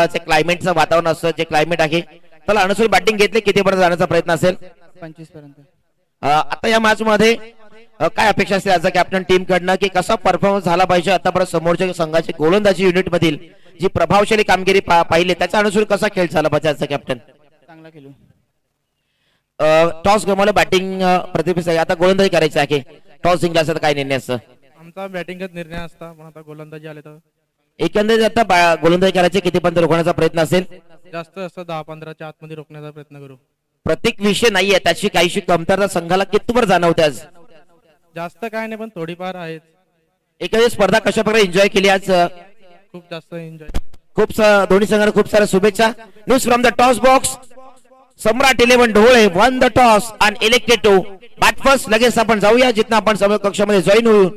जे क्लायमेटचं वातावरण असतं, जे क्लायमेट आहे त्याला अनुसरून बॅटिंग घेतली, कितीपर्यंत जाण्याचा प्रयत्न असेल? 25 पर्यंत. आता या मॅच मध्ये काय अपेक्षा असते ऍज अ कॅप्टन टीम कडनं, की कसा परफॉर्मन्स झाला पाहिजे आतापर्यंत समोरच्या संघाची गोलंदाजी युनिट मधील जी प्रभावशाली कामगिरी पाहिली त्याच्या अनुसार कसा खेळ झाला पाहिजे ऍज अ कॅप्टन? चांगला खेळू. टॉस गमावलं, बॅटिंग प्रतिस्पर्धी आता गोलंदाजी करायची आहे, टॉस जिंकला तर काय निर्णय असतं? आमचा बॅटिंगच निर्णय असता, पण आता गोलंदाजी आले तर एकंदरीत आता गोलंदाजी करायची, कितीपर्यंत रोखण्याचा प्रयत्न असेल? जास्त असं 10-15च्या आतमध्ये रोखण्याचा प्रयत्न करू. प्रत्येक विषय नाहीये, त्याची काहीशी कमतरता संघाला कितवर जाणवते आज? जास्त काय नाही, पण थोडीफार आहे. एकंदरीत स्पर्धा कशा प्रकारे एन्जॉय केली आज? खूप जास्त एन्जॉय. दोन्ही संघांना खूप साऱ्या शुभेच्छा. News from the toss box. Samrat 11 Dhole won the toss and elected to bat first. लगेच आपण जाऊया जिथं आपण समोर कक्षामध्ये जॉईन होऊ.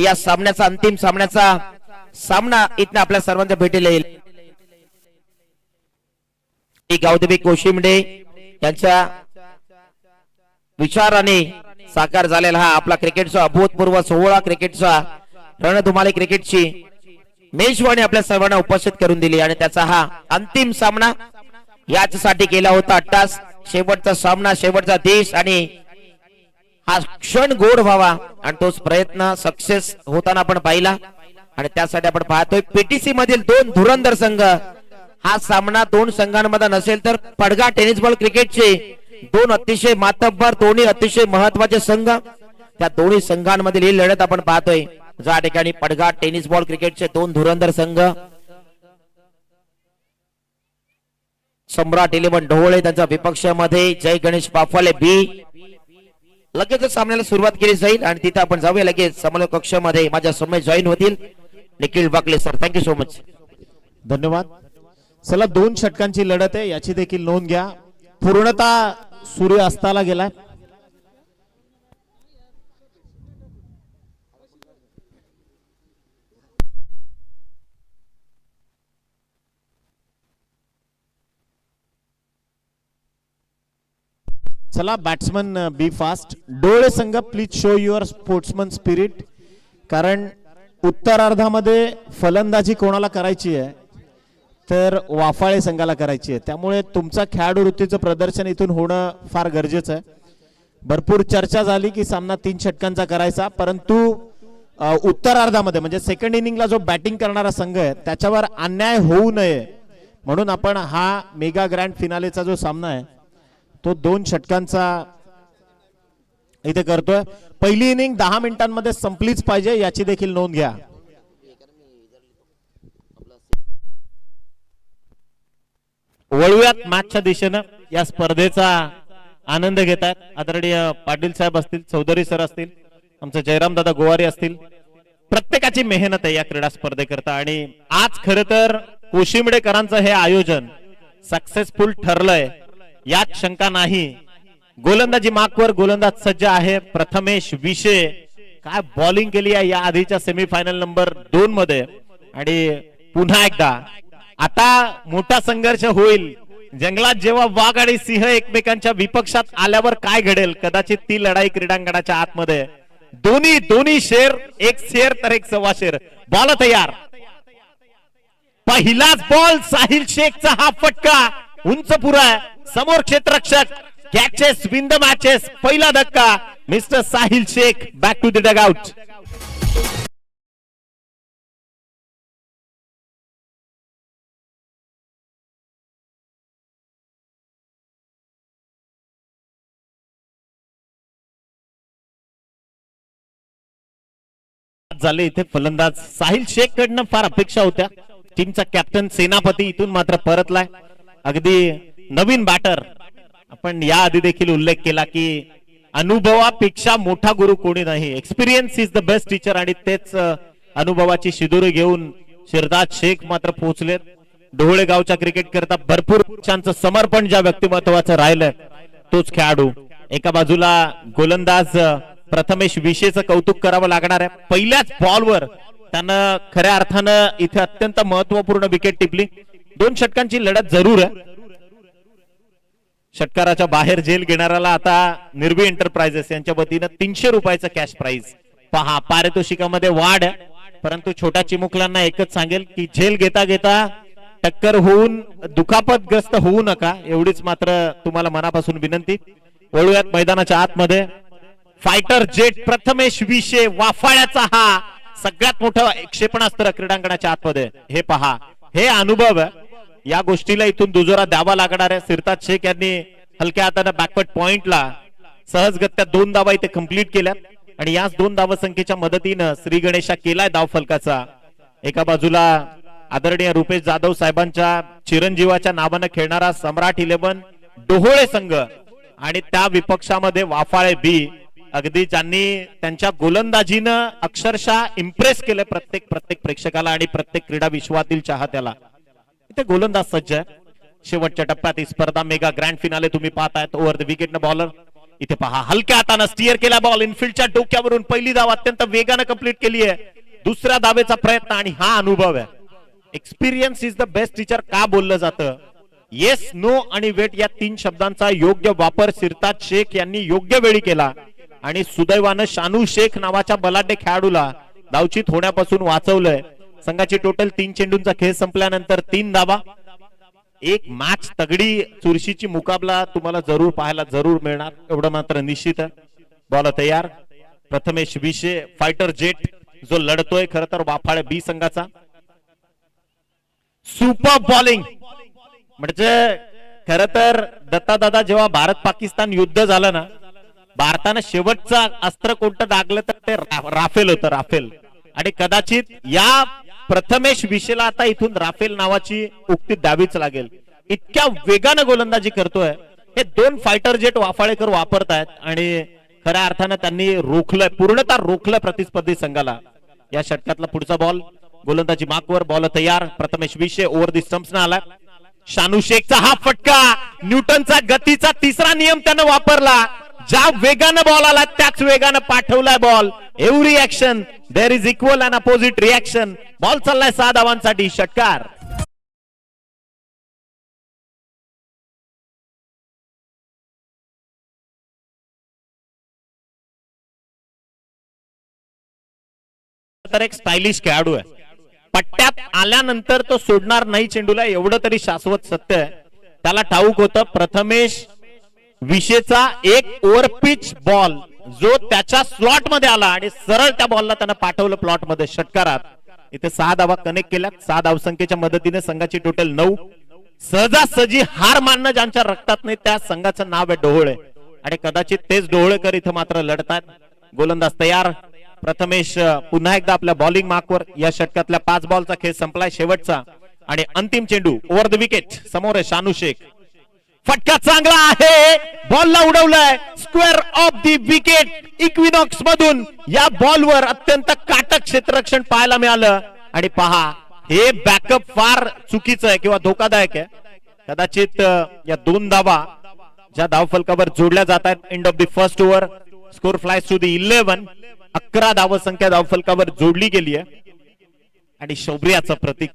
या सामन्याचा अंतिम सामना इथं आपल्या सर्वांच्या भेटीला येईल. गावदेवी कोशिंबडे यांच्या विचाराने साकार झालेला हा आपला क्रिकेटचा अभूतपूर्व सोहळा, क्रिकेटचा रणधुमाळी, क्रिकेटची मेजवानी आपल्या सर्वांना उपस्थित करून दिली आणि त्याचा हा अंतिम सामना याच्यासाठी केला होता. अट्टास शेवटचा सामना, शेवटचा देश आणि हा क्षण गोड व्हावा आणि तोच प्रयत्न सक्सेस होताना आपण पाहिला आणि त्यासाठी आपण पाहतोय पीटीसी मधील दोन धुरंधर संघ. हा सामना दोन संघांमध्ये नसेल तर पडगा टेनिस बॉल क्रिकेटचे दोन अतिशय मातब्बर, दोन्ही अतिशय महत्वाचे संघ, त्या दोन्ही संघांमधील ही लढत आपण पाहतोय. ज्या ठिकाणी पडगा टेनिस बॉल क्रिकेटचे दोन धुरंधर संघ, सम्राट 11 ढोळे त्यांच्या विपक्षामध्ये जय गणेश पाफाले बी. लगेच सामन्याला सुरुवात केली जाईल आणि तिथे आपण जाऊया लगेच समोर कक्षामध्ये. माझ्या समोर जॉईन होतील Nikhil Bakle sir. Thank you so much. धन्यवाद. चला 2 षटकांची लढत आहे, याची देखील नोंद घ्या. पूर्णतः सूर्य अस्ताला गेलाय. चला बॅट्समन बी फास्ट. डोळे संघ please show your sportsman spirit. कारण उत्तरार्धामध्ये फलंदाजी कोणाला करायची आहे तर वाफाळे संघाला करायची आहे, त्यामुळे तुमचा खेळाडू वृत्तीचं प्रदर्शन इथून होणं फार गरजेचं आहे. भरपूर चर्चा झाली की सामना 3 षटकांचा करायचा, परंतु उत्तरार्धामध्ये म्हणजे सेकंड इनिंगला जो बॅटिंग करणारा संघ आहे त्याच्यावर अन्याय होऊ नये म्हणून आपण हा मेगा ग्रँड फिनालेचा जो सामना आहे तो 2 षटकांचा इथे करतोय. पहिली इनिंग 10 मिनिटांमध्ये संपलीच पाहिजे, याची देखील नोंद घ्या. वळूयात मॅचच्या दिशेनं. या स्पर्धेचा आनंद घेत आहेत आदरणीय पाटील साहेब असतील, चौधरी सर असतील, आमचे जयराम दादा गोवारी असतील. प्रत्येकाची मेहनत आहे या क्रीडा स्पर्धेकरता आणि आज खरं तर कोशिंबडेकरांचं हे आयोजन सक्सेसफुल ठरलंय यात शंका नाही. गोलंदाजी मार्कवर गोलंदाज सज्ज आहे. प्रथमेश विशे काय बॉलिंग केली आहे या आधीच्या सेमीफायनल नंबर 2 मध्ये आणि पुन्हा एकदा आता मोठा संघर्ष होईल. जंगलात जेव्हा वाघ आणि सिंह एकमेकांच्या विपक्षात आल्यावर काय घडेल, कदाचित ती लढाई क्रीडांगणाच्या आतमध्ये. दोन्ही शेर, एक शेर तर एक सव्वा शेर. बॉल तयार. पहिलाच बॉल साहिल शेखचा हा फटका उंच पुरा, समोर क्षेत्ररक्षक. Catches win the matches. पहिला धक्का mister Sahil Shaikh back to the dugout. झाले इथे फलंदाज साहिल शेख कडनं फार अपेक्षा होत्या. टीमचा कॅप्टन सेनापती इथून मात्र परतलाय. अगदी नवीन बॅटर. आपण या आधी देखील उल्लेख केला की अनुभवापेक्षा मोठा गुरु कोणी नाही. Experience is the best teacher आणि तेच अनुभवाची शिदोरी घेऊन शिरदाज शेख मात्र पोहोचलेत. ढोळे गावच्या क्रिकेट करता भरपूर वर्षांचं समर्पण ज्या व्यक्तिमत्वाचं राहिलंय तोच खेळाडू. एका बाजूला गोलंदाज प्रथमेश विशेचं कौतुक करावं लागणार आहे. पहिल्याच बॉलवर त्यानं खऱ्या अर्थानं इथे अत्यंत महत्वपूर्ण विकेट टिपली. 2 षटकांची लढत जरूर आहे. षटकाराच्या बाहेर झेल घेणाऱ्याला आता निर्वी एंटरप्राइजेस यांच्या वतीनं 300 रुपयाचं कॅश प्राइज. पहा पारितोषिकामध्ये वाढ, परंतु छोट्या चिमुकल्यांना एकच सांगेल की झेल घेता घेता टक्कर होऊन दुखापतग्रस्त होऊ नका एवढीच मात्र तुम्हाला मनापासून विनंती. वळूयात मैदानाच्या आतमध्ये. फायटर जेट प्रथमेश विशे वाफाळ्याचा हा सगळ्यात मोठं क्षेपणास्त्र क्रीडांगणाच्या आतमध्ये. हे पहा, हे अनुभव या गोष्टीला इथून दुजोरा द्यावा लागणार आहे. सिरताज शेख यांनी हलक्या हाताने बॅकवर्ड पॉइंटला सहजगत्या 2 धावा इथे कंप्लीट केल्यात आणि याच 2 धावसंख्येच्या मदतीनं श्री गणेशा केलाय धाव फलकाचा. एका बाजूला आदरणीय रुपेश जाधव साहेबांच्या चिरंजीवाच्या नावानं खेळणारा सम्राट 11 डोहोळे संघ आणि त्या विपक्षामध्ये वाफाळे बी. अगदी ज्यांनी त्यांच्या गोलंदाजीनं अक्षरशः इम्प्रेस केलं प्रत्येक प्रेक्षकाला आणि प्रत्येक क्रीडा विश्वातील चाहत्याला. इथे गोलंदाज सज्ज आहे. शेवटच्या टप्प्यात ही स्पर्धा मेगा ग्रँड फिनाले तुम्ही पाहतायत. ओव्हर द विकेट न बॉलर. इथे पहा, हलक्या हाताने स्टिअर केला बॉल इनफिल्डच्या डोक्यावरून. पहिली धाव अत्यंत वेगानं कंप्लीट केली आहे. दुसऱ्या धावेचा प्रयत्न आणि हा अनुभव आहे. Experience is the best teacher का बोललं जातं. येस, नो आणि वेट या 3 शब्दांचा योग्य वापर सिरताज शेख यांनी योग्य वेळी केला आणि सुदैवानं शानू शेख नावाच्या बलाढ्य खेळाडूला धावचीत होण्यापासून वाचवलंय. संघाची टोटल 3 चेंडूंचा खेळ संपल्यानंतर 3 धावा. एक मॅच तगडी चुरशीची मुकाबला तुम्हाला जरूर पाहायला जरूर मिळणार एवढं मात्र निश्चित आहे. बॉल तयार. प्रथमेश विशे फायटर जेट जो लढतोय खरं तर वाफाळे बी संघाचा. सुपर बॉलिंग म्हणजे खरं तर दत्तादादा जेव्हा भारत पाकिस्तान युद्ध झालं ना, भारतानं शेवटचं अस्त्र कोणतं दागलं तर ते राफेल होतं. राफेल. आणि कदाचित या प्रथमेश विशेला आता इथून राफेल नावाची उक्ती द्यावीच लागेल. इतक्या वेगानं गोलंदाजी करतोय. हे 2 फायटर जेट वाफाळेकर वापरतायत आणि खऱ्या अर्थानं त्यांनी रोखलंय, पूर्णतः रोखलंय प्रतिस्पर्धी संघाला. या षटकातला पुढचा बॉल गोलंदाजी मार्कवर. बॉल तयार. प्रथमेश विशे ओव्हर दी स्टंप्सना आला. शानू शेखचा हा फटका. न्यूटनचा गतीचा 3रा नियम त्यानं वापरला. ज्या वेगानं बॉल आला त्याच वेगानं पाठवलाय ball. Every action there is equal and opposite reaction. Ball चाललाय 6 धावांसाठी. षटकार. तर एक स्टायलिश खेळाडू आहे. पट्ट्यात आल्यानंतर तो सोडणार नाही चेंडूला एवढं तरी शाश्वत सत्य आहे. त्याला ठाऊक होतं प्रथमेश विशेचा एक ओव्हर पिच बॉल जो त्याच्या स्लॉट मध्ये आला आणि सरळ त्या बॉलला त्यानं पाठवलं प्लॉट मध्ये. षटकारात इथे 6 धावा कनेक्ट केल्या. 6 धावसंख्येच्या मदतीने संघाची टोटल 9. सहजासहजी हार मानणं ज्यांच्या रक्तात नाही त्या संघाचं नाव आहे डोहोळे आणि कदाचित तेच डोहोळेकर इथे मात्र लढतात. गोलंदाज तयार. प्रथमेश पुन्हा एकदा आपल्या बॉलिंग मार्कवर. या षटकातल्या 5 बॉलचा खेळ संपलाय. शेवटचा आणि अंतिम चेंडू ओव्हर द विकेट. समोर आहे शानू शेख. फटका चांगला आहे. बॉलला उडवलाय square off the wicket Equinox मधून. या बॉलवर अत्यंत काटक क्षेत्ररक्षण पाहायला मिळालं आणि पहा, हे बॅकअप फार चुकीचं आहे किंवा धोकादायक आहे. कदाचित या 2 धावा ज्या धावफलकावर जोडल्या जात आहेत end of the first over. Score flies to the 11. 11 धावसंख्या धावफलकावर जोडली गेली आहे आणि शौर्याचं प्रतीक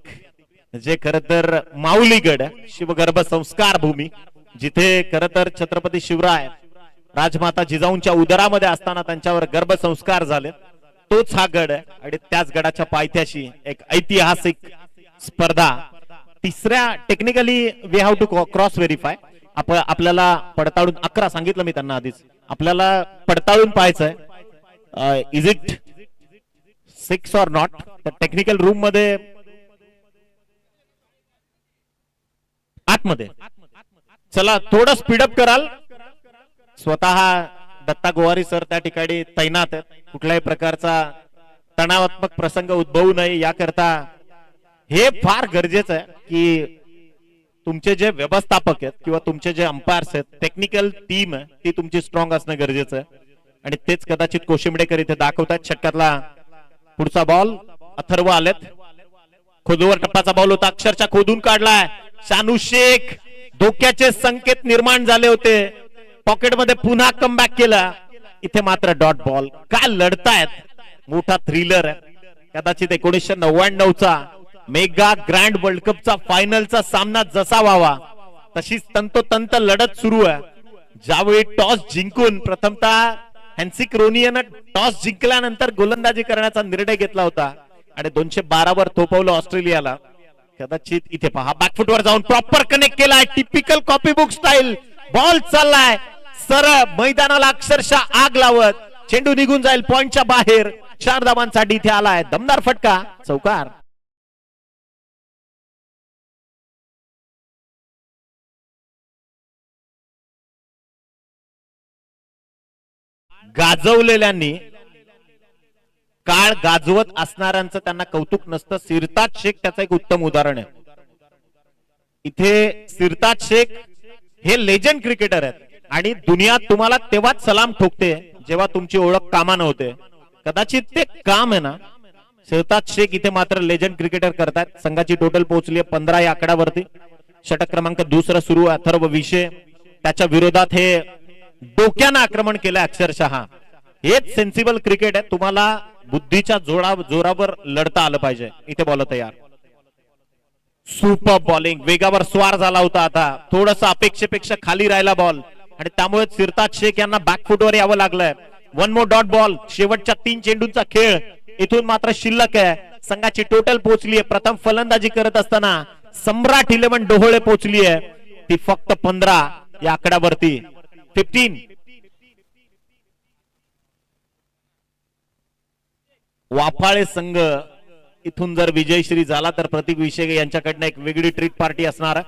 जे खरं तर माऊलीगड शिवगर्भ संस्कार भूमी, जिथे खरं तर छत्रपती शिवराय राजमाता जिजाऊंच्या उदरामध्ये असताना त्यांच्यावर गर्भसंस्कार झाले, तोच हा गड आहे. आणि त्याच गडाच्या पायथ्याशी एक ऐतिहासिक स्पर्धा. 3ऱ्या technically we have to cross verify. आपल्याला पडताळून 11 सांगितलं मी त्यांना आधीच. आपल्याला पडताळून पाहायचंय इज इट 6 ऑर नॉट. तर टेक्निकल रूम मध्ये आतमध्ये चला थोडं स्पीडअप कराल. स्वतः दत्ता गोवारी सर त्या ठिकाणी तैनात आहेत. कुठल्याही प्रकारचा तणावात्मक प्रसंग उद्भवू नये याकरता हे फार गरजेचं आहे की तुमचे जे व्यवस्थापक आहेत किंवा तुमचे जे अंपायर्स आहेत, टेक्निकल टीम आहे ती तुमची स्ट्रॉंग असणं गरजेचं आहे आणि तेच कदाचित कोशिंबडेकर इथे दाखवतात. षटकातला पुढचा बॉल. अथर्व आलेत. खोदूवर टप्प्याचा बॉल होता. अक्षरशः खोदून काढलाय. शानू शेख. धोक्याचे संकेत निर्माण झाले होते. पॉकेटमध्ये पुन्हा कमबॅक केला. इथे मात्र डॉट बॉल. काय लढतायत. मोठा थ्रिलर आहे. कदाचित 1999चा मेगा ग्रँड वर्ल्ड कपचा फायनलचा सामना जसा व्हावा तशीच तंतोतंत लढत सुरू आहे. ज्यावेळी टॉस जिंकून प्रथमतः हॅन्सी क्रोनियन टॉस जिंकल्यानंतर गोलंदाजी करण्याचा निर्णय घेतला होता आणि 212 वर थोपवलं ऑस्ट्रेलियाला. कदाचित इथे पहा बॅकफुटवर जाऊन प्रॉपर कनेक्ट केलाय, typical copy book style. Ball चाललाय सरळ मैदानाला अक्षरशः आग लावत, चेंडू निघून जाईल पॉइंटच्या बाहेर. 4 धावांसाठी इथे आलाय दमदार फटका, चौकार. गाजवलेल्यांनी काळ गाजवत असणाऱ्यांचं त्यांना कौतुक नसतं. सिरताज शेख त्याचं एक उत्तम उदाहरण आहे. इथे सिरताज शेख हे लेजंड क्रिकेटर आहेत आणि दुनिया तुम्हाला तेव्हाच सलाम ठोकते जेव्हा तुमची ओळख कामानं होते. कदाचित ते काम आहे ना. सिरताज शेख इथे मात्र लेजंड क्रिकेटर करतात. संघाची टोटल पोहोचली 15 या आकड्यावरती. षटक क्रमांक 2 सुरू अथर्व विषय, त्याच्या विरोधात हे डोक्यानं आक्रमण केलं अक्षरशः. हेच सेन्सिबल क्रिकेट आहे. तुम्हाला बुद्धीच्या जोरावर लढता आलं पाहिजे. इथे बॉल तयार, सुपर बॉलिंग, वेगावर स्वार झाला होता. आता थोडस अपेक्षेपेक्षा खाली राहिला बॉल आणि त्यामुळे सिरताज शेख यांना बॅकफुटवर यावं लागलंय. 1 मोर डॉट बॉल. शेवटच्या 3 चेंडूंचा खेळ इथून मात्र शिल्लक आहे. संघाची टोटल पोहोचली आहे. प्रथम फलंदाजी करत असताना सम्राट 11 डोहोळे पोहोचली आहे, ती फक्त 15 या आकड्यावरती. 15 वाफाळे संघ इथून जर विजयश्री झाला तर प्रतीक विषय यांच्याकडनं एक वेगळी ट्रीट पार्टी असणार.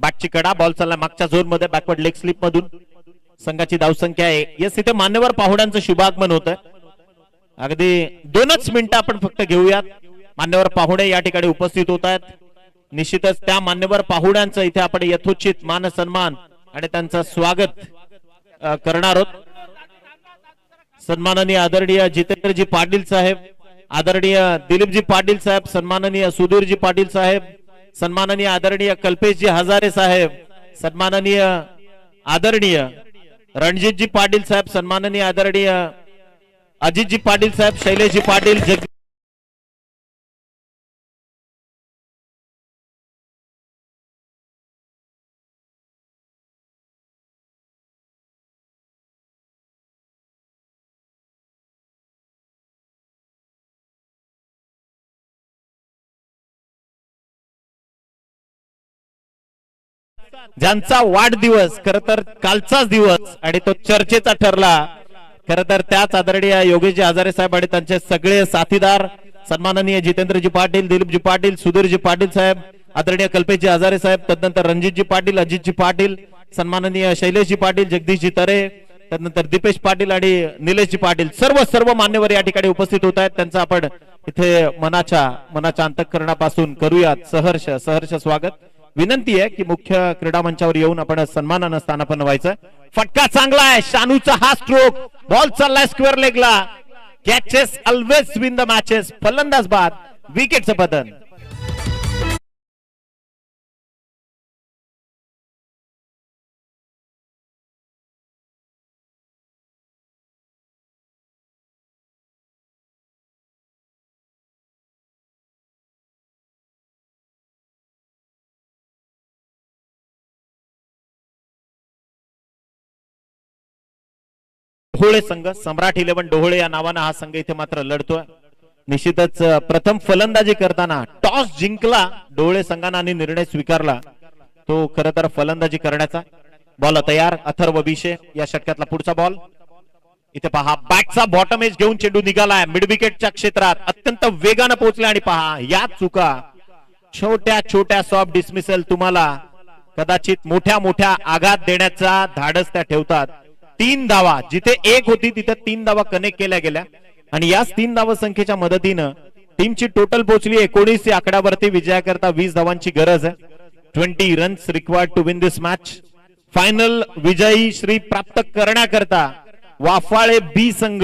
बॅटची कडा, बॉल चालला मागच्या झोन मध्ये बॅकवर्ड लेग स्लिप मधून. संघाची धावसंख्या आहे. यस, इथे मान्यवर पाहुण्यांचं शुभागमन होत आहे. अगदी 2च मिनिटं आपण फक्त घेऊयात. मान्यवर पाहुणे या ठिकाणी उपस्थित होत आहेत. निश्चितच त्या मान्यवर पाहुण्यांचं इथे आपण यथोचित मान सन्मान आणि त्यांचं स्वागत करणार आहोत. सन्माननीय आदरणीय जितेंद्रजी पाटील साहेब, आदरणीय दिलीपजी पाटील साहेब, सन्माननीय सुधीरजी पाटील साहेब, सन्माननीय आदरणीय कल्पेशजी हजारे साहेब, सन्माननीय आदरणीय रणजितजी पाटील साहेब, सन्माननीय आदरणीय अजितजी पाटील साहेब, शैलेशजी पाटील, ज्यांचा वाढदिवस खर तर कालचाच दिवस आणि तो चर्चेचा ठरला. खर तर त्याच आदरणीय योगेशजी हजारे साहेब आणि त्यांचे सगळे साथीदार, सन्माननीय जितेंद्रजी पाटील, दिलीपजी पाटील, सुधीरजी पाटील साहेब, आदरणीय कल्पेशजी हजारे साहेब, तदनंतर रणजितजी पाटील, अजितजी पाटील, सन्माननीय शैलेशजी पाटील, जगदीशजी तरे, तदनंतर दीपेश पाटील आणि निलेशजी पाटील, सर्व मान्यवर या ठिकाणी उपस्थित होत आहेत. त्यांचं आपण इथे मनाच्या अंतःकरणापासून करूयात सहर्ष स्वागत. विनंती आहे की मुख्य क्रीडा मंचावर येऊन आपण सन्मानानं स्थानापन्न व्हायचं. फटका चांगला आहे, शानूचा हा स्ट्रोक, बॉल चाललाय स्क्वेअर लेगला. Catches always win the matches. फलंदाज बाद, विकेटचं पतन. डोहोळे संघ, सम्राट 11 डोहोळे या नावानं हा संघ इथे मात्र लढतोय. निश्चितच प्रथम फलंदाजी करताना टॉस जिंकला डोहोळे संघानं आणि निर्णय स्वीकारला तो खरं तर फलंदाजी करण्याचा. बॉल तयार, अथर्व विषय, या षटकातला पुढचा बॉल. इथे पहा बॅटचा बॉटम एज घेऊन चेंडू निघालाय मिड विकेटच्या क्षेत्रात, अत्यंत वेगानं पोहोचला आणि पहा या चुका, छोट्या सॉफ्ट डिसमिसल तुम्हाला कदाचित मोठ्या आघात देण्याचा धाडस त्या ठेवतात. 3 धावा, जिथे 1 होती तिथे 3 धावा कनेक्ट केल्या गेल्या आणि याच 3 धावा संख्येच्या मदतीनं टीमची टोटल पोहोचली 19 या आकड्यावरती. विजयाकरता 20 धावांची गरज आहे. 20 runs required to win this match. Final विजयी श्री प्राप्त करण्याकरता वाफाळे बी संघ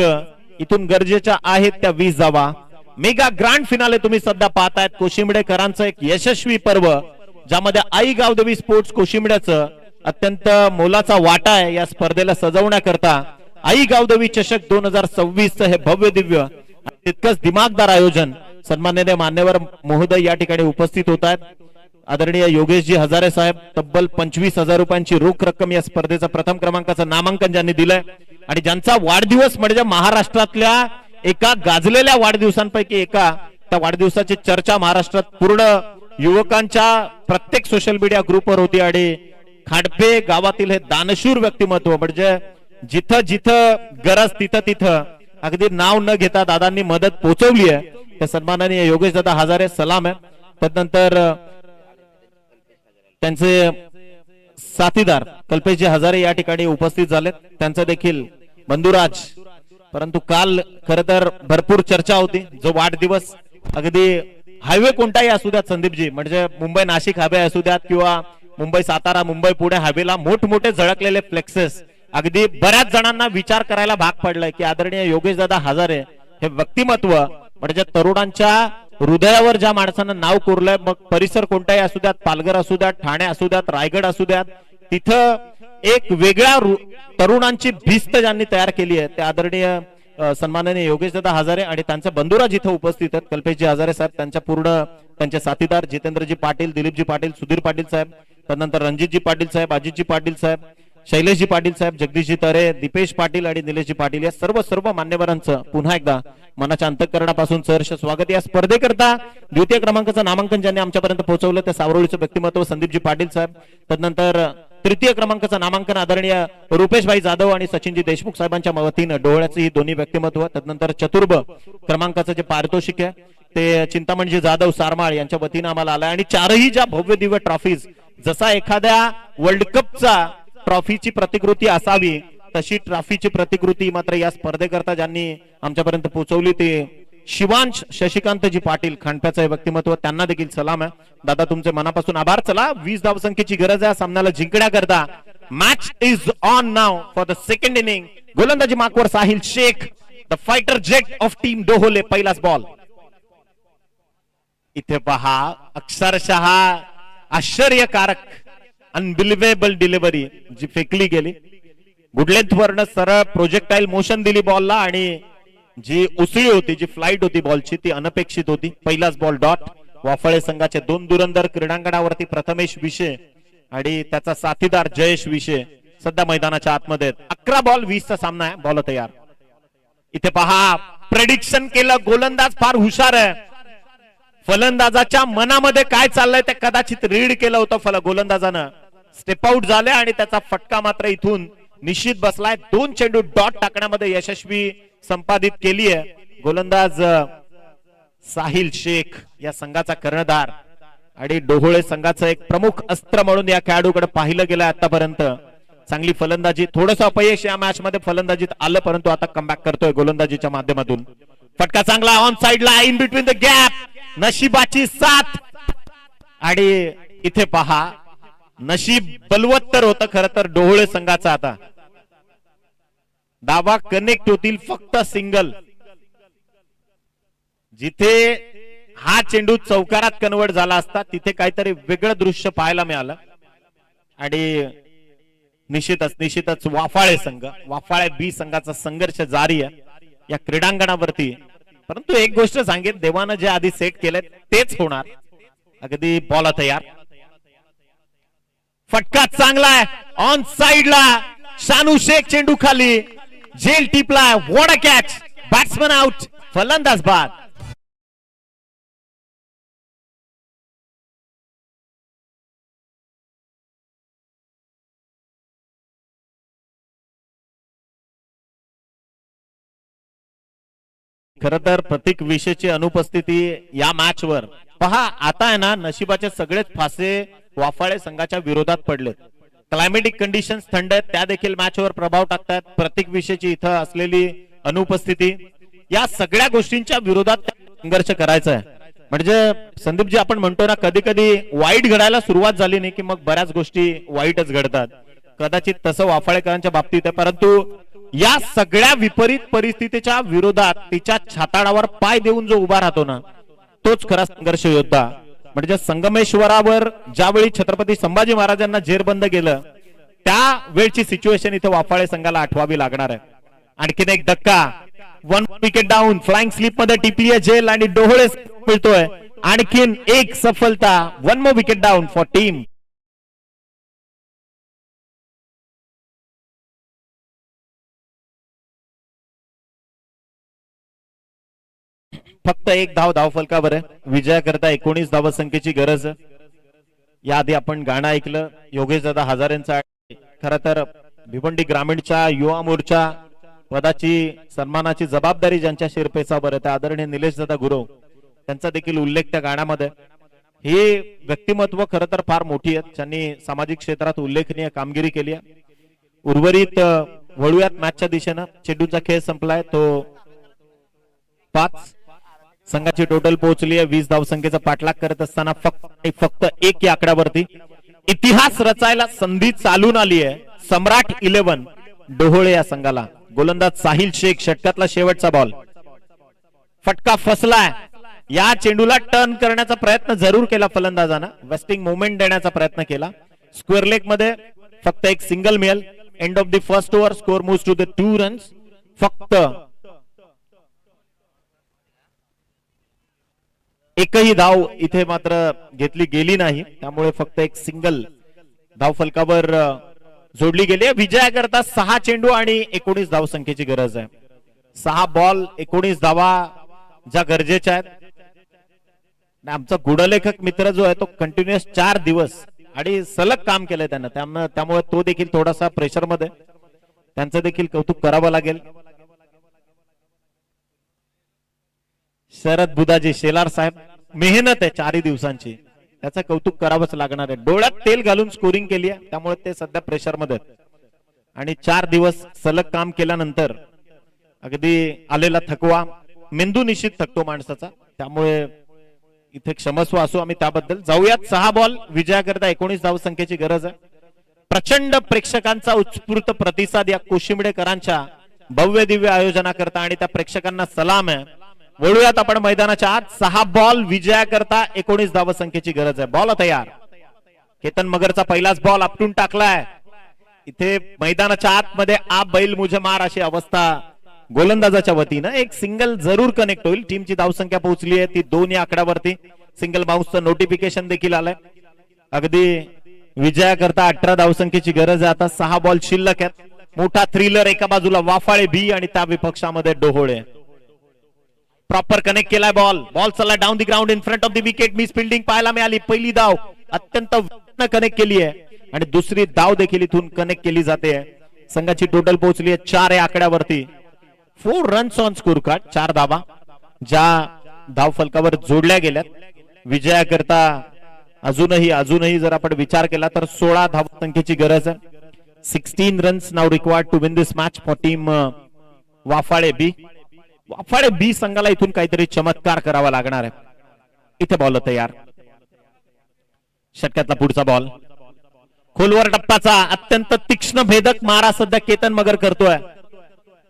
इथून गरजेच्या आहेत त्या 20 धावा. मेगा ग्रँड फिनाले तुम्ही सध्या पाहतायत. कोशिंबडेकरांचं एक यशस्वी पर्व ज्यामध्ये आई गावदेवी स्पोर्ट्स कोशिंबड्याचं अत्यंत मोलाचा वाटा आहे या स्पर्धेला सजवण्याकरता. आई गावदेवी चषक 2026 हे भव्य दिव्य तितकंच दिमागदार आयोजन सन्माननीय मान्यवर महोदय या ठिकाणी उपस्थित होत आहेत. आदरणीय योगेशजी हजारे साहेब तब्बल 25,000 रुपयांची रोख रक्कम या स्पर्धेचं प्रथम क्रमांकाचं नामांकन ज्यांनी दिलंय आणि ज्यांचा वाढदिवस म्हणजे महाराष्ट्रातल्या एका गाजलेल्या वाढदिवसांपैकी एका, त्या वाढदिवसाची चर्चा महाराष्ट्रात पूर्ण युवकांच्या प्रत्येक सोशल मीडिया ग्रुपवर होती आणि खाडपे गावातील हे दानशूर व्यक्तिमत्व म्हणजे जिथं जिथं गरज तिथं तिथं अगदी नाव न घेता दादांनी मदत पोहोचवली आहे. त्या सन्माननीय योगेश दादा हजारे सलाम आहे. त्यानंतर त्यांचे साथीदार कल्पेशजी हजारे या ठिकाणी उपस्थित झाले, त्यांचं देखील बंधुराज. परंतु काल खर तर भरपूर चर्चा होती. जो वाढदिवस अगदी हायवे कोणताही असू द्यात संदीपजी, म्हणजे मुंबई नाशिक हायवे असू द्यात किंवा मुंबई सातारा मुंबई पुणे हायवेला मोठमोठे झळकलेले फ्लेक्सेस अगदी बऱ्याच जणांना विचार करायला भाग पडलाय की आदरणीय योगेश दादा हजारे हे व्यक्तिमत्व म्हणजे तरुणांच्या हृदयावर ज्या माणसानं नाव कोरलंय, मग परिसर कोणताही असू द्यात, पालघर असू द्यात, ठाणे असू द्यात, रायगड असू द्यात, तिथं एक वेगळ्या तरुणांची भिस्त ज्यांनी तयार केली आहे ते आदरणीय सन्माननीय योगेश दादा हजारे आणि त्यांचे बंधुराज इथं उपस्थित आहेत. कल्पेशजी हजारे साहेब, त्यांच्या पूर्ण त्यांचे साथीदार जितेंद्रजी पाटील, दिलीपजी पाटील, सुधीर पाटील साहेब, त्यानंतर रणजितजी पाटील साहेब, अजितजी पाटील साहेब, शैलेशजी पाटील साहेब, जगदीशजी तरे, दीपेश पाटील आणि निलेशजी पाटील या सर्व मान्यवरांचं पुन्हा एकदा मनाच्या अंतःकरणापासून सहर्ष स्वागत. या स्पर्धेकरता द्वितीय क्रमांकाचं नामांकन ज्यांनी आमच्यापर्यंत पोहोचवलं ते सावरोळीचं व्यक्तिमत्व संदीपजी पाटील साहेब. त्यानंतर तृतीय क्रमांकाचं नामांकन आदरणीय रुपेशभाई जाधव आणि सचिनजी देशमुख साहेबांच्या वतीनं डोळ्याचं ही दोन्ही व्यक्तिमत्व. त्यानंतर चतुर्भ क्रमांकाचं जे पारितोषिक आहे ते चिंतामणजी जाधव सारमाळ यांच्या वतीनं आम्हाला आलं आणि चारही ज्या भव्य दिव्य ट्रॉफीज जसा एखाद्या वर्ल्ड कपचा ट्रॉफीची प्रतिकृती असावी तशी ट्रॉफीची प्रतिकृती मात्र या स्पर्धेकरता ज्यांनी आमच्यापर्यंत पोहोचवली ते शिवांश शशिकांतजी पाटील खांडप्याचं व्यक्तिमत्व, त्यांना देखील सलाम आहे. दादा तुमचे मनापासून आभार. चला 20 धावसंख्येची गरज आहे सामन्याला जिंकण्याकरता. Match is on now for the second inning. गोलंदाजी मार्कवर Sahil Shaikh, the fighter jet of team Dohole. पहिलाच बॉल इथे पहा, अक्षरशः आश्चर्यकारक अनबिलिव्हेबल डिलिव्हरी जी फेकली गेली. गुडलेंथ वरनं सरळ प्रोजेक्टाईल मोशन दिली बॉलला आणि जी उसळी होती, जी फ्लाइट होती बॉलची ती अनपेक्षित होती. पहिलाच बॉल डॉट. वाफळे संघाचे दोन धुरंधर क्रीडांगणावरती प्रथमेश विशे आणि त्याचा साथीदार जयेश विशे सध्या मैदानाच्या आतमध्ये. 11 बॉल 20 चा सामना आहे. बॉल तयार. इथे पहा, प्रेडिक्शन केलं. गोलंदाज फार हुशार आहे. फलंदाजाच्या मनामध्ये काय चाललंय ते कदाचित रीड केलं होतं गोलंदाजानं. स्टेप आउट झाले आणि त्याचा फटका मात्र इथून निश्चित बसलाय. 2 चेंडू डॉट टाकण्यामध्ये यशस्वी संपादित केली आहे. गोलंदाज साहिल शेख या संघाचा कर्णधार आणि डोहोळे संघाचं एक प्रमुख अस्त्र म्हणून या खेळाडूकडे पाहिलं गेलं आतापर्यंत. चांगली फलंदाजी, थोडंसं अपयश या मॅच मध्ये फलंदाजीत आलं परंतु आता कमबॅक करतोय गोलंदाजीच्या माध्यमातून. फटका चांगला ऑन साइडला, इन बिटवीन द गॅप. नशिबाची साथ आणि इथे पहा, नशीब बलवत्तर होतं खरं तर डोहोळे संघाचा. आता धावा कनेक्ट होतील फक्त सिंगल. जिथे हा चेंडू चौकारात कन्वर्ट झाला असता तिथे काहीतरी वेगळं दृश्य पाहायला मिळालं. आणि निश्चितच वाफाळे संघ, वाफाळे बी संघाचा संघर्ष जारी आहे या क्रीडांगणावरती. परंतु एक गोष्ट सांगेन, देवानं जे आधी सेट केलंय तेच होणार. अगदी बॉल तयार. फटका चांगला आहे ऑन साइडला. शानू शेख चेंडू खाली, झेल टिपलाय. What a catch. Batsman out, फलंदाज बाद. खर तर प्रतीक विशेची अनुपस्थिती या मॅच वर पहा. आता आहे ना, नशिबाचे सगळेच फासे वाफाळे संघाच्या विरोधात पडलेत. क्लायमेटिक कंडिशन्स थंड आहेत, त्या देखील मॅच वर प्रभाव टाकतात. प्रतीक विशेची इथं असलेली अनुपस्थिती, या सगळ्या गोष्टींच्या विरोधात संघर्ष करायचा आहे. म्हणजे संदीपजी आपण म्हणतो ना, कधी कधी वाईट घडायला सुरुवात झाली नाही की मग बऱ्याच गोष्टी वाईटच घडतात. कदाचित तसं वाफाळेकरांच्या बाबतीत आहे. परंतु या सगळ्या विपरीत परिस्थितीच्या विरोधात तिच्या छाताडावर पाय देऊन जो उभा राहतो ना, तोच खरा संघर्ष योद्धा. म्हणजे संगमेश्वरावर ज्यावेळी छत्रपती संभाजी महाराजांना जेरबंद केलं त्या वेळची सिच्युएशन इथे वाफाळे संघाला आठवावी लागणार आहे. आणखीन एक धक्का. 1 विकेट डाऊन. फ्लाइंग स्लिप मध्ये टीपीए जेल आणि डोहोळे मिळतोय. आणखीन एक सफलता. 1 more wicket down for team. फक्त एक धाव फलकावर आहे. विजयाकरता 19 धावसंख्येची गरज. याआधी आपण गाणं ऐकलं योगेश दादा हजारेंचा. खर तर भिवंडी ग्रामीणच्या युवा मोर्चा पदाची सन्मानाची जबाबदारी ज्यांच्या शिरपेचावर आहे त्या आदरणीय निलेश दादा गुरव त्यांचा देखील उल्लेख त्या गाण्यामध्ये. हे व्यक्तिमत्व खरं तर फार मोठी आहेत. त्यांनी सामाजिक क्षेत्रात उल्लेखनीय कामगिरी केली आहे. उर्वरित वळूयात मॅचच्या दिशेनं. चेंडूचा खेळ संपलाय तो 5. संघाची टोटल पोहोचली आहे 20 धावसंख्येचा पाठलाग करत असताना फक्त एक या आकड्यावरती इतिहास रचायला संधी चालून आली आहे. सम्राट 11 डोहोळे या संघाला. गोलंदाज साहिल शेख. षटकातला शेवटचा बॉल. फटका फसलाय. या चेंडूला टर्न करण्याचा प्रयत्न जरूर केला फलंदाजानं. वेस्टिंग मुवमेंट देण्याचा प्रयत्न केला. स्क्वेअर लेग मध्ये फक्त एक सिंगल मिळेल. End of the first over. Score moves to the 2 runs. फक्त एकही धाव इथे मात्र घेतली गेली नाही. त्यामुळे फक्त एक सिंगल धाव फलकावर जोडली गेली. विजयाकरता 6 चेंडू आणि 19 धावसंख्येची गरज आहे. 6 बॉल 19 धावा ज्या गरजेच्या आहेत. आमचा गुणलेखक मित्र जो आहे तो कंटिन्युअस 4 दिवस आणि सलग काम केलंय त्यानं. त्यामुळे तो देखील थोडासा प्रेशर मध्ये. त्यांचं देखील कौतुक करावं लागेल. शरद बुधाजी शेलार साहेब मेहनत आहे 4 दिवसांची. त्याचं कौतुक करावंच लागणार आहे. डोळ्यात तेल घालून स्कोरिंग केली आहे. त्यामुळे ते सध्या प्रेशर मध्ये आणि 4 दिवस सलग काम केल्यानंतर अगदी आलेला थकवा मेंदू निश्चित थकतो माणसाचा. त्यामुळे इथे क्षमस्व असो आम्ही त्याबद्दल. जाऊयात 6 बॉल विजयाकरता 19 धावसंख्येची गरज आहे. प्रचंड प्रेक्षकांचा उत्स्फूर्त प्रतिसाद या कोशिंबडेकरांच्या भव्य दिव्य आयोजनाकरता आणि त्या प्रेक्षकांना सलाम आहे. वळूयात आपण मैदानाच्या आत. 6 बॉल विजयाकरता 19 धावसंख्येची गरज आहे. बॉल तयार. केतन मगरचा पहिलाच बॉल आपटून टाकलाय. इथे मैदानाच्या आतमध्ये आप बैल मुझे मार अशी अवस्था. गोलंदाजाच्या वतीनं एक सिंगल जरूर कनेक्ट होईल. टीमची धावसंख्या पोहोचली आहे ती 2 या आकड्यावरती. सिंगल बाउन्सचं नोटिफिकेशन देखील आलंय. अगदी विजयाकरता 18 धावसंख्येची गरज आहे. आता 6 बॉल शिल्लक आहेत. मोठा थ्रिलर एका बाजूला वाफाळे बी आणि त्या विपक्षामध्ये डोहोळे. प्रॉपर कनेक्ट केलाय बॉल. बॉल चालला down the ground in front of the wicket. Miss fielding पाहायला मिळाली. पहिली धाव अत्यंत कनेक्ट केली आहे आणि दुसरी धाव देखील इथून कनेक्ट केली जाते. संघाची टोटल पोहोचली आहे 4 या आकड्यावरती. 4 रन्स ऑन स्कोर कार्ड. 4 धावा ज्या धाव फलकावर जोडल्या गेल्यात. विजयाकरता अजूनही जर आपण विचार केला तर 16 धावसंख्येची गरज आहे. 16 runs now required to win this match for team Waphale B. Waphale B संघाला इथून काहीतरी चमत्कार करावा लागणार आहे. इथे बॉल तयार. षटकातला पुढचा बॉल. खोलवर टप्प्याचा अत्यंत तीक्ष्ण भेदक मारा सध्या केतन मगर करतोय.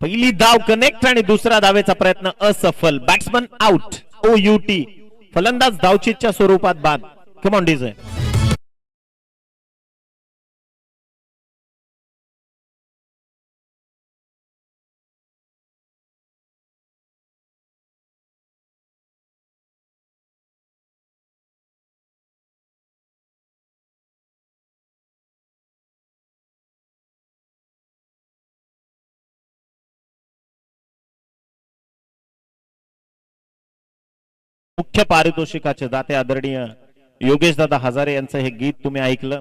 पहिली धाव कनेक्ट आणि दुसऱ्या धावेचा प्रयत्न असफल. Batsman out. OUT. फलंदाज धावचीतच्या स्वरूपात बाद. Come on DJ. मुख्य पारितोषिकाचे दाते आदरणीय योगेश दादा हजारे यांचं हे गीत तुम्ही ऐकलं.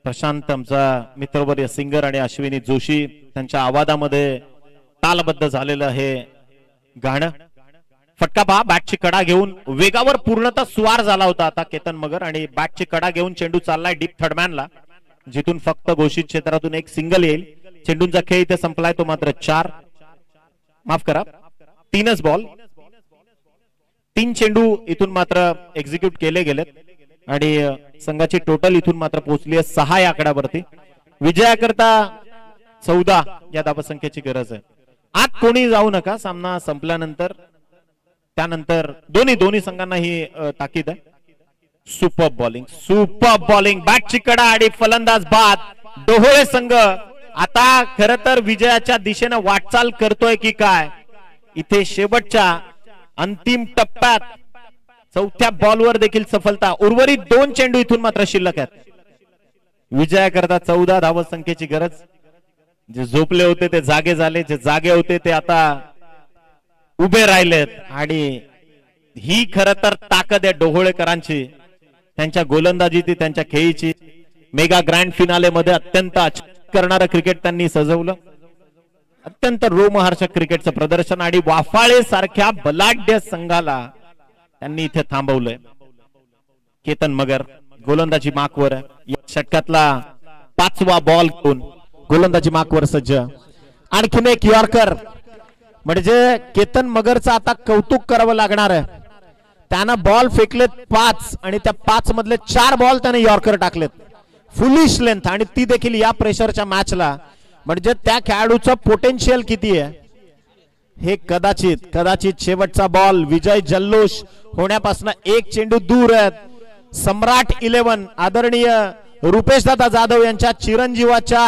प्रशांत आमचा मित्रवर्य सिंगर आणि अश्विनी जोशी त्यांच्या आवाजामध्ये तालबद्ध झालेलं हे गाणं. फटका पहा. बॅटची कडा घेऊन वेगावर पूर्णतः स्वार झाला होता आता केतन मगर आणि बॅटची कडा घेऊन चेंडू चाललाय डीप थर्डमॅनला जिथून फक्त घोषित क्षेत्रातून एक सिंगल येईल. चेंडूंचा खेळ इथे संपलाय तो मात्र 4 माफ करा 3च बॉल. 3 चेंडू इथून मात्र एक्झिक्यूट केले गेलेत आणि संघाची टोटल इथून मात्र पोहोचली आहे 6 या आकड्यावरती. विजयाकरता 14 या धावसंख्येची गरज आहे. आत कोणी जाऊ नका सामना संपल्यानंतर. त्यानंतर दोन्ही संघांना ही ताकीद आहे. सुपर बॉलिंग बॅटची कडा आणि फलंदाज बाद. डोहोळे संघ आता खर तर विजयाच्या दिशेने वाटचाल करतोय की काय. इथे शेवटच्या अंतिम टप्प्यात 4थ्या बॉलवर देखील सफलता. उर्वरित 2 चेंडू इथून मात्र शिल्लक आहेत. विजयाकरता 14 धावसंख्येची गरज. जे झोपले होते ते जागे झाले. जे जागे होते ते आता उभे राहिलेत आणि ही खर तर ताकद आहे डोहोळेकरांची, त्यांच्या गोलंदाजीची, त्यांच्या खेळीची. मेगा ग्रँड फिनाले मध्ये अत्यंत आश्चर्य करणारं क्रिकेट त्यांनी सजवलं. अत्यंत रोमहर्षक क्रिकेटचं प्रदर्शन आणि वाफाळे सारख्या बलाढ्य संघाला त्यांनी इथे थांबवलंय. केतन मगर गोलंदाजी माकवर, या षटकातला 5वा बॉल घेऊन गोलंदाजी माकवर सज्ज. आणखीन एक यॉर्कर, म्हणजे केतन मगरचं आता कौतुक करावं लागणार आहे. त्यानं बॉल फेकलेत 5 आणि त्या 5 मधले 4 बॉल त्याने यॉर्कर टाकलेत. फुलिश लेंथ, आणि ती देखील या प्रेशरच्या मॅचला. म्हणजे त्या खेळाडूचं पोटेन्शियल किती आहे हे कदाचित शेवटचा बॉल विजय जल्लोष होण्यापासून एक चेंडू दूर आहेत. सम्राट 11 आदरणीय रुपेश दादा जाधव यांच्या चिरंजीवाच्या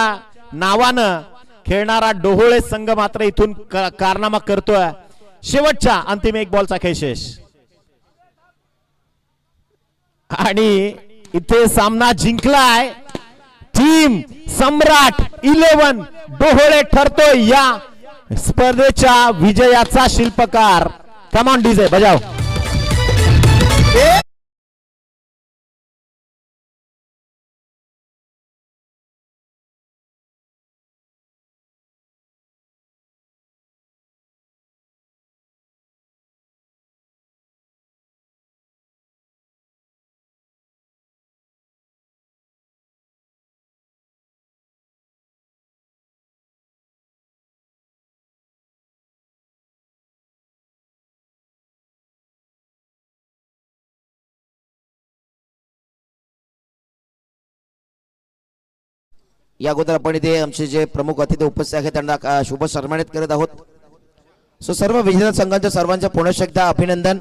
नावानं खेळणारा डोहोळे संघ मात्र इथून कारनामा करतोय. शेवटच्या अंतिम एक बॉलचा खेळ शेष आणि इथे सामना जिंकलाय टीम सम्राट 11 डोहोळे ठरतोय या स्पर्धेच्या विजयाचा शिल्पकार. कमॉन डीजे बजाव. या अगोदर आपण इथे आमचे जे प्रमुख अतिथी उपस्थित आहेत त्यांना शुभ सन्मानित करत आहोत. सो सर्व विजेता संघांच्या सर्वांच्या पुनश्च एकदा अभिनंदन.